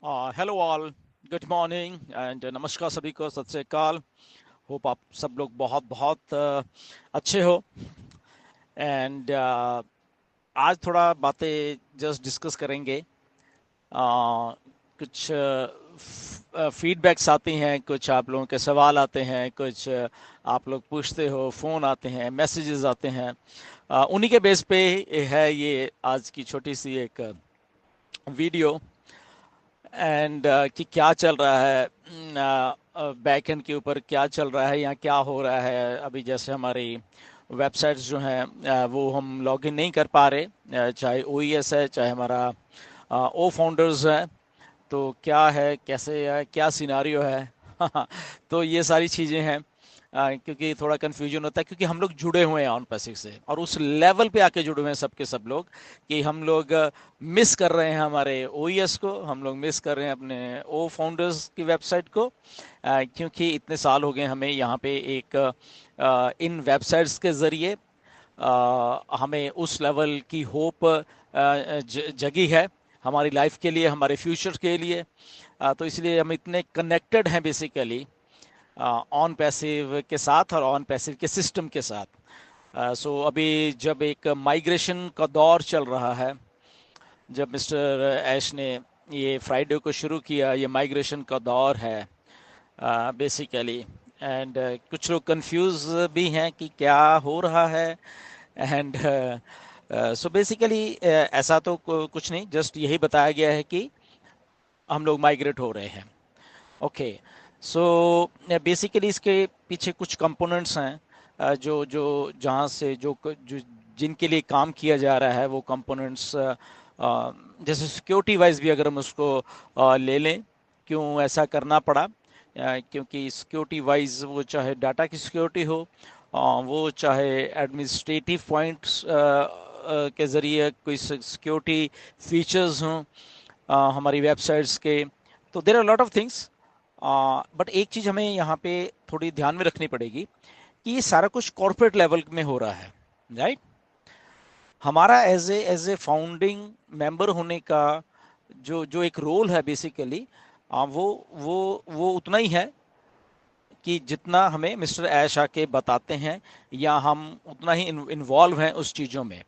Hello all, good morning and नमस्कार सभी को, सत श्री अकाल। होप आप सब लोग बहुत बहुत अच्छे हो। एंड आज थोड़ा बातें जस्ट डिस्कस करेंगे। कुछ फीडबैक्स आती हैं, कुछ आप लोगों के सवाल आते हैं, कुछ आप लोग पूछते हो, फ़ोन आते हैं, मैसेजेस आते हैं। उन्हीं के बेस पे है ये आज की छोटी सी एक वीडियो। एंड कि क्या चल रहा है बैक एंड के ऊपर, क्या चल रहा है, यहाँ क्या हो रहा है। अभी जैसे हमारी वेबसाइट्स जो हैं वो हम लॉगिन नहीं कर पा रहे, चाहे ओईएस है, चाहे हमारा ओ फाउंडर्स है। तो क्या है, कैसे है, क्या सिनारियो है। तो ये सारी चीज़ें हैं। क्योंकि थोड़ा कन्फ्यूजन होता है, क्योंकि हम लोग जुड़े हुए हैं ऑन पैसिव से, और उस लेवल पे आके जुड़े हुए हैं सबके सब लोग, कि हम लोग मिस कर रहे हैं हमारे ओईएस को, हम लोग मिस कर रहे हैं अपने ओ फाउंडर्स की वेबसाइट को। क्योंकि इतने साल हो गए हमें यहाँ पे एक इन वेबसाइट्स के ज़रिए हमें उस लेवल की होप जगी है हमारी लाइफ के लिए, हमारे फ्यूचर के लिए। तो इसलिए हम इतने कनेक्टेड हैं बेसिकली ऑन पैसिव के साथ और ऑन पैसिव के सिस्टम के साथ। सो अभी जब एक माइग्रेशन का दौर चल रहा है, जब मिस्टर ऐश ने ये फ्राइडे को शुरू किया, ये माइग्रेशन का दौर है बेसिकली। एंड कुछ लोग कंफ्यूज भी हैं कि क्या हो रहा है। एंड सो बेसिकली ऐसा तो कुछ नहीं, जस्ट यही बताया गया है कि हम लोग माइग्रेट हो रहे हैं। ओके। सो बेसिकली इसके पीछे कुछ कंपोनेंट्स हैं, जो जो जहाँ से जो जिनके लिए काम किया जा रहा है, वो कंपोनेंट्स जैसे सिक्योरिटी वाइज भी अगर हम उसको ले लें, क्यों ऐसा करना पड़ा। क्योंकि सिक्योरिटी वाइज वो चाहे डाटा की सिक्योरिटी हो, वो चाहे एडमिनिस्ट्रेटिव पॉइंट्स के ज़रिए कोई सिक्योरिटी फीचर्स हों हमारी वेबसाइट्स के। तो there are lot of things. But एक चीज़ हमें यहाँ पे थोड़ी ध्यान में रखनी पड़ेगी, कि ये सारा कुछ कॉर्पोरेट लेवल में हो रहा है, राइट। हमारा एज ए फाउंडिंग मेंबर होने का जो जो एक रोल है बेसिकली, वो उतना ही है कि जितना हमें मिस्टर ऐश आके बताते हैं, या हम उतना ही इन्वॉल्व हैं उस चीज़ों में।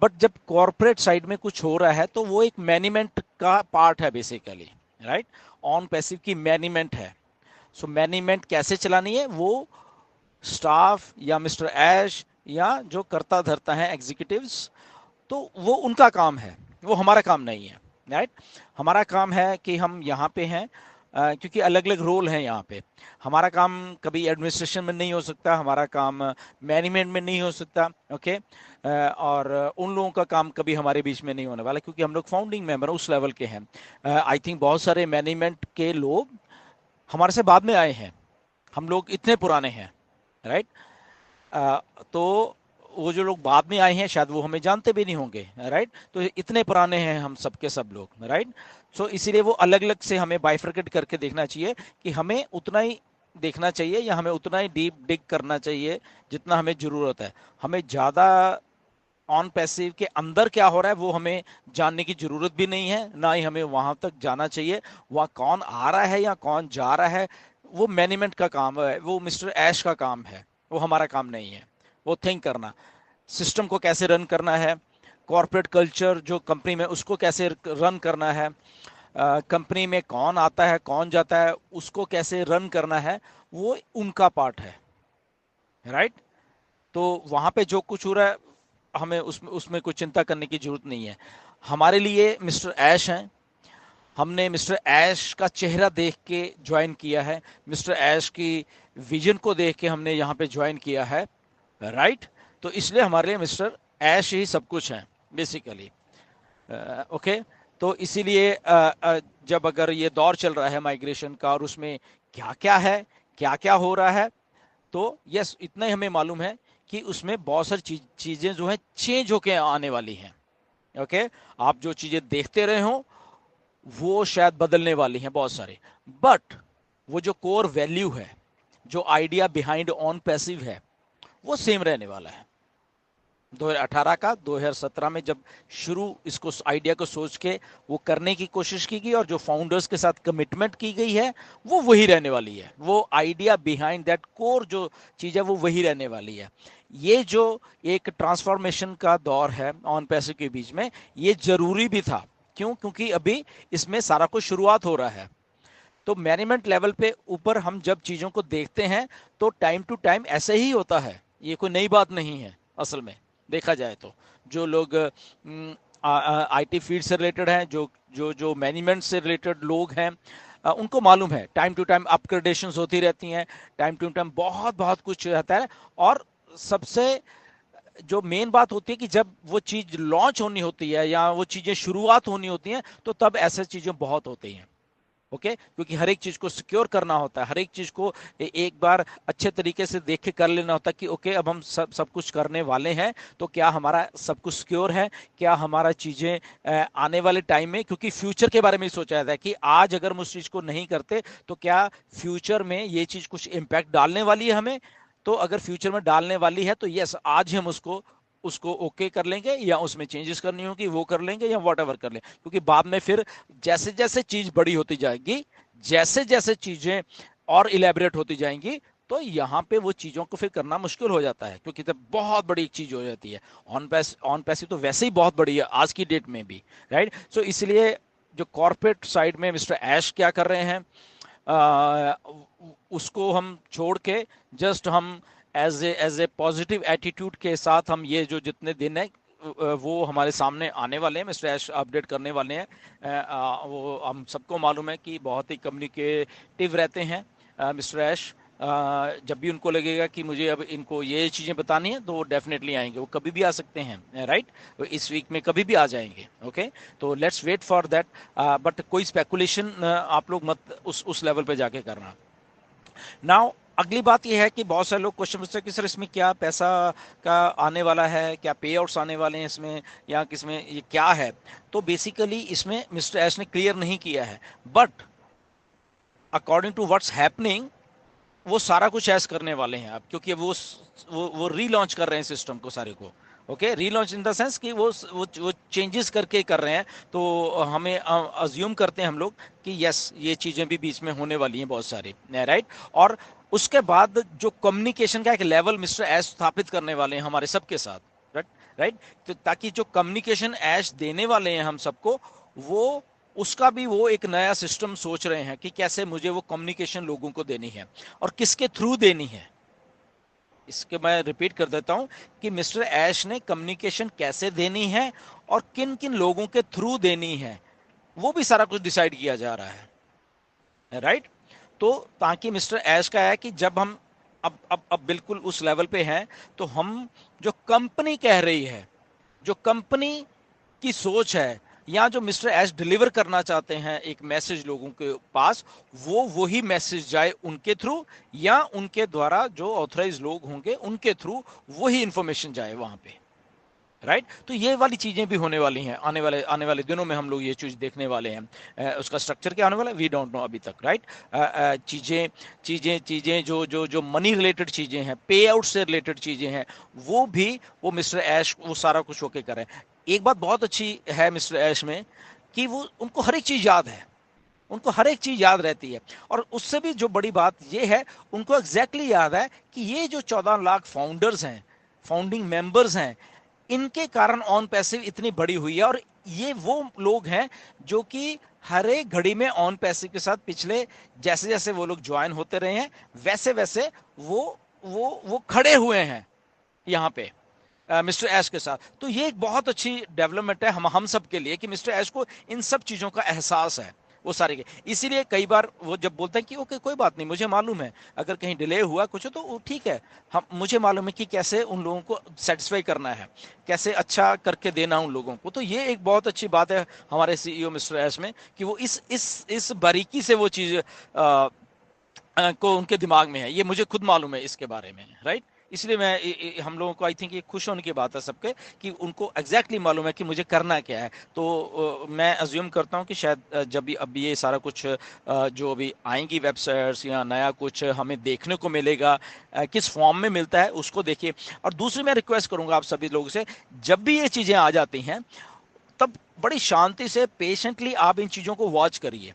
बट जब कॉर्पोरेट साइड में कुछ हो रहा है, तो वो एक मैनेजमेंट का पार्ट है बेसिकली, राइट। ऑन पैसिव की मैनेजमेंट है। सो मैनेजमेंट कैसे चलानी है, वो स्टाफ या मिस्टर ऐश या जो करता धरता है एग्जीक्यूटिव्स, तो वो उनका काम है, वो हमारा काम नहीं है, राइट। हमारा काम है कि हम यहाँ पे हैं, क्योंकि अलग अलग रोल हैं यहाँ पे। हमारा काम कभी एडमिनिस्ट्रेशन में नहीं हो सकता, हमारा काम मैनेजमेंट में नहीं हो सकता, ओके। और उन लोगों का काम कभी हमारे बीच में नहीं होने वाला, क्योंकि हम लोग फाउंडिंग मेंबर उस लेवल के हैं। आई थिंक बहुत सारे मैनेजमेंट के लोग हमारे से बाद में आए हैं, हम लोग इतने पुराने हैं, राइट। तो वो जो लोग बाद में आए हैं, शायद वो हमें जानते भी नहीं होंगे, राइट। तो इतने पुराने हैं हम सबके सब लोग, राइट। सो इसीलिए वो अलग अलग से हमें बाइफरकेट करके देखना चाहिए, कि हमें उतना ही देखना चाहिए, या हमें उतना ही डीप डिग करना चाहिए जितना हमें ज़रूरत है। हमें ज़्यादा ऑन पैसिव के अंदर क्या हो रहा है वो हमें जानने की ज़रूरत भी नहीं है, ना ही हमें वहाँ तक जाना चाहिए। वहाँ कौन आ रहा है या कौन जा रहा है, वो मैनेजमेंट का काम है, वो मिस्टर ऐश का काम है, वो हमारा काम नहीं है। वो थिंक करना, सिस्टम को कैसे रन करना है, कॉर्पोरेट कल्चर जो कंपनी में, उसको कैसे रन करना है, कंपनी में कौन आता है कौन जाता है, उसको कैसे रन करना है, वो उनका पार्ट है, राइट। तो वहाँ पे जो कुछ हो रहा है, हमें उसमें उसमें कोई चिंता करने की जरूरत नहीं है। हमारे लिए मिस्टर ऐश हैं, हमने मिस्टर ऐश का चेहरा देख के ज्वाइन किया है, मिस्टर ऐश की विजन को देख के हमने यहाँ पे ज्वाइन किया है, राइट। तो इसलिए हमारे लिए मिस्टर ऐश ही सब कुछ है बेसिकली, ओके। तो इसीलिए जब अगर ये दौर चल रहा है माइग्रेशन का, और उसमें क्या क्या है, क्या क्या हो रहा है, तो यस इतना ही हमें मालूम है कि उसमें बहुत सारी चीजें जो हैं चेंज होके आने वाली हैं, ओके। आप जो चीजें देखते रहे हो वो शायद बदलने वाली हैं बहुत सारे, बट वो जो कोर वैल्यू है, जो आइडिया बिहाइंड ऑन पैसिव है, वो सेम रहने वाला है, 2018 का 2017 में जब शुरू इसको आइडिया को सोच के वो करने की कोशिश की गई और जो फाउंडर्स के साथ कमिटमेंट की गई है वो वही रहने वाली है। वो आइडिया बिहाइंड दैट कोर जो चीज है वो वही रहने वाली है। ये जो एक ट्रांसफॉर्मेशन का दौर है ऑन पैसे के बीच में, ये जरूरी भी था। क्यों? क्योंकि अभी इसमें सारा कुछ शुरुआत हो रहा है। तो मैनेजमेंट लेवल पे ऊपर हम जब चीजों को देखते हैं तो टाइम टू टाइम ऐसे ही होता है, ये कोई नई बात नहीं है। असल में देखा जाए तो जो लोग आईटी फील्ड से रिलेटेड हैं, जो जो जो मैनेजमेंट से रिलेटेड लोग हैं, उनको मालूम है टाइम टू टाइम अपग्रेडेशंस होती रहती हैं, टाइम टू टाइम बहुत बहुत कुछ रहता है। और सबसे जो मेन बात होती है कि जब वो चीज लॉन्च होनी होती है या वो चीजें शुरुआत होनी होती हैं तो तब ऐसे चीजें बहुत होती हैं। ओके, क्योंकि हर एक चीज को सिक्योर करना होता है, हर एक चीज को एक बार अच्छे तरीके से देख के कर लेना होता है कि ओके अब हम सब कुछ करने वाले हैं तो क्या हमारा सब कुछ सिक्योर है, क्या हमारा चीजें आने वाले टाइम में, क्योंकि फ्यूचर के बारे में सोचा जाता है कि आज अगर हम उस चीज को नहीं करते तो क्या फ्यूचर में ये चीज कुछ इम्पैक्ट डालने वाली है हमें। तो अगर फ्यूचर में डालने वाली है तो यस, आज ही हम उसको उसको ओके कर लेंगे या उसमें चेंजेस करनी होगी वो कर लेंगे या वॉट एवर कर लेंगे। क्योंकि बाद में फिर जैसे जैसे चीज बड़ी होती जाएगी, जैसे जैसे चीजें और इलेबरेट होती जाएंगी, तो यहाँ पे वो चीजों को फिर करना मुश्किल हो जाता है, क्योंकि तब बहुत बड़ी एक चीज हो जाती है। ऑन पैसिव तो वैसे ही बहुत बड़ी है आज की डेट में भी, राइट। सो इसलिए जो कॉर्पोरेट साइड में मिस्टर ऐश क्या कर रहे हैं, आ, उसको हम छोड़ के जस्ट हम एज ए पॉजिटिव एटीट्यूड के साथ हम ये जो जितने दिन है वो हमारे सामने आने वाले हैं, मिस्टर ऐश अपडेट करने वाले हैं। वो हम सबको मालूम है कि बहुत ही कम्युनिकेटिव रहते हैं मिस्टर ऐश। जब भी उनको लगेगा कि मुझे अब इनको ये चीज़ें बतानी है तो वो डेफिनेटली आएंगे, वो कभी भी आ सकते हैं, राइट। इस वीक में कभी भी आ जाएंगे। ओके, तो let's wait for that. But कोई स्पेकुलेशन आप लोग मत उस लेवल पे जाके करना। नाउ अगली बात यह है कि बहुत सारे लोग क्वेश्चन पूछते हैं कि सर इसमें क्या पैसा का आने वाला है, क्या पे आउट्स आने वाले हैं इसमें, या किसमें ये क्या है। तो बेसिकली इसमें मिस्टर एस ने क्लियर नहीं किया है, but according to what's happening वो सारा कुछ ऐस करने वाले हैं अब, क्योंकि वो रीलॉन्च कर रहे हैं सिस्टम को सारे को। Okay, relaunch in the sense कि वो चेंजेस करके कर रहे हैं। तो हमें अज्यूम करते हैं हम लोग कि यस ये चीजें भी बीच में होने वाली हैं बहुत सारी, राइट। और उसके बाद जो कम्युनिकेशन का एक लेवल मिस्टर एस स्थापित करने वाले हैं हमारे सबके साथ, राइट राइट। तो ताकि जो कम्युनिकेशन एस देने वाले हैं हम सबको, वो उसका भी वो एक नया सिस्टम सोच रहे हैं कि कैसे मुझे वो कम्युनिकेशन लोगों को देनी है और किसके थ्रू देनी है। इसके मैं रिपीट कर देता हूं कि मिस्टर ऐश ने कम्युनिकेशन कैसे देनी है और किन किन लोगों के थ्रू देनी है, वो भी सारा कुछ डिसाइड किया जा रहा है, राइट। तो ताकि मिस्टर ऐश का है कि जब हम अब बिल्कुल उस लेवल पे हैं तो हम जो कंपनी कह रही है, जो कंपनी की सोच है, या जो मिस्टर एस डिलीवर करना चाहते हैं एक मैसेज लोगों के पास, वो वही मैसेज जाए उनके थ्रू या उनके द्वारा जो ऑथराइज लोग होंगे उनके थ्रू वही इंफॉर्मेशन जाए वहां पे, राइट। तो ये वाली चीजें भी होने वाली हैं आने वाले दिनों में। हम लोग ये चीज देखने वाले हैं। उसका स्ट्रक्चर क्या होने वाला है वी डोंट नो अभी तक, राइट। चीजें चीजें चीजें जो जो जो मनी रिलेटेड चीजें हैं, पे आउट से रिलेटेड चीजें हैं, वो भी वो मिस्टर ऐश वो सारा कुछ होके कर रहे हैं। एक बात बहुत अच्छी है मिस्टर ऐश में कि वो उनको हर एक चीज याद है, उनको हर एक चीज याद रहती है। और उससे भी जो बड़ी बात ये है, उनको एग्जैक्टली याद है कि ये जो 14 लाख फाउंडर्स हैं, फाउंडिंग मेंबर्स हैं, इनके कारण ऑन पैसिव इतनी बड़ी हुई है। और ये वो लोग हैं जो कि हर एक घड़ी में ऑन पैसिव के साथ पिछले जैसे जैसे वो लोग ज्वाइन होते रहे हैं वैसे वैसे वो खड़े हुए हैं यहाँ पे मिस्टर ऐश के साथ। तो ये एक बहुत अच्छी डेवलपमेंट है हम सब के लिए कि मिस्टर ऐश को इन सब चीजों का एहसास है वो सारे के। इसीलिए कई बार वो जब बोलते हैं कि ओके कोई बात नहीं, मुझे मालूम है अगर कहीं डिले हुआ कुछ तो ठीक है, हम मुझे मालूम है कि कैसे उन लोगों को सेटिस्फाई करना है, कैसे अच्छा करके देना उन लोगों को। तो ये एक बहुत अच्छी बात है हमारे सीईओ मिस्टर ऐश में कि वो इस बारीकी से वो चीज को उनके दिमाग में है। ये मुझे खुद मालूम है इसके बारे में, राइट। इसलिए हम लोगों को आई थिंक ये खुश होने की बात है सबके कि उनको एग्जैक्टली मालूम है कि मुझे करना क्या है। तो मैं अज्यूम करता हूँ कि शायद जब भी अब ये सारा कुछ जो अभी आएंगी वेबसाइट्स या नया कुछ हमें देखने को मिलेगा, किस फॉर्म में मिलता है उसको देखिए। और दूसरी मैं रिक्वेस्ट करूंगा आप सभी लोगों से, जब भी ये चीजें आ जाती हैं तब बड़ी शांति से पेशेंटली आप इन चीजों को वॉच करिए।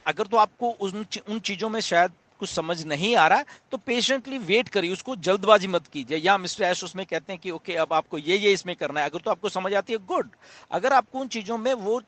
अगर तो आपको उन चीजों में शायद कुछ समझ नहीं आ रहा, तो पेशेंटली वेट करिए, उसको जल्दबाजी मत कीजिए। या मिस्टर ऐश उसमें कहते हैं कि ओके अब आपको ये इसमें करना है, अगर तो आपको समझ आती है गुड। अगर आपको उन चीजों में वो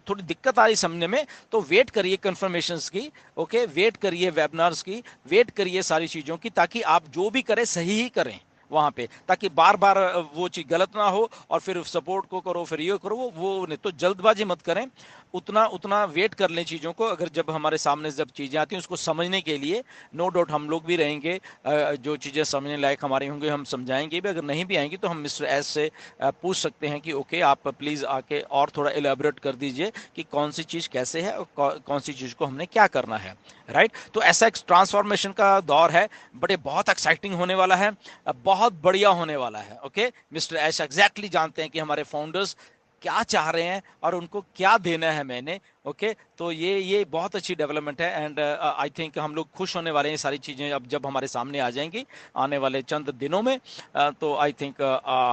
थोड़ी दिक्कत आ रही समझने में, तो वेट करिए कंफर्मेशंस की, ओके, वेट करिए वेबिनार्स की, वेट करिए सारी चीजों की, ताकि आप जो भी करें सही ही करें वहां पे, ताकि बार बार वो चीज गलत ना हो और फिर सपोर्ट को करो फिर ये करो, वो नहीं। तो जल्दबाजी मत करें, उतना उतना वेट कर लें चीजों को। अगर जब हमारे सामने जब चीजें आती हैं उसको समझने के लिए नो डाउट हम लोग भी रहेंगे, जो चीजें समझने लायक हमारी होंगी हम समझाएंगे भी। अगर नहीं भी आएंगी तो हम मिस्टर एस से पूछ सकते हैं कि ओके आप प्लीज आके और थोड़ा एलेबोरेट कर दीजिए कि कौन सी चीज कैसे है और कौन सी चीज को हमने क्या करना है, राइट। तो ऐसा एक ट्रांसफॉर्मेशन का दौर है, बट ये बहुत एक्साइटिंग होने वाला है, बहुत बढ़िया होने वाला है। ओके, मिस्टर एश एग्जैक्टली जानते हैं कि हमारे फाउंडर्स क्या चाह रहे हैं और उनको क्या देना है मैंने। ओके, तो ये बहुत अच्छी डेवलपमेंट है एंड आई थिंक हम लोग खुश होने वाले हैं सारी चीजें अब जब हमारे सामने आ जाएंगी आने वाले चंद दिनों में। तो आई थिंक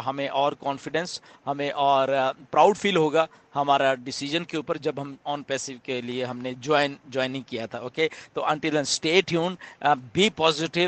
हमें और कॉन्फिडेंस, हमें और प्राउड फील होगा हमारा डिसीजन के ऊपर जब हम ऑन पैसिव के लिए हमने ज्वाइनिंग किया था। ओके, तो until and stay tuned, be positive.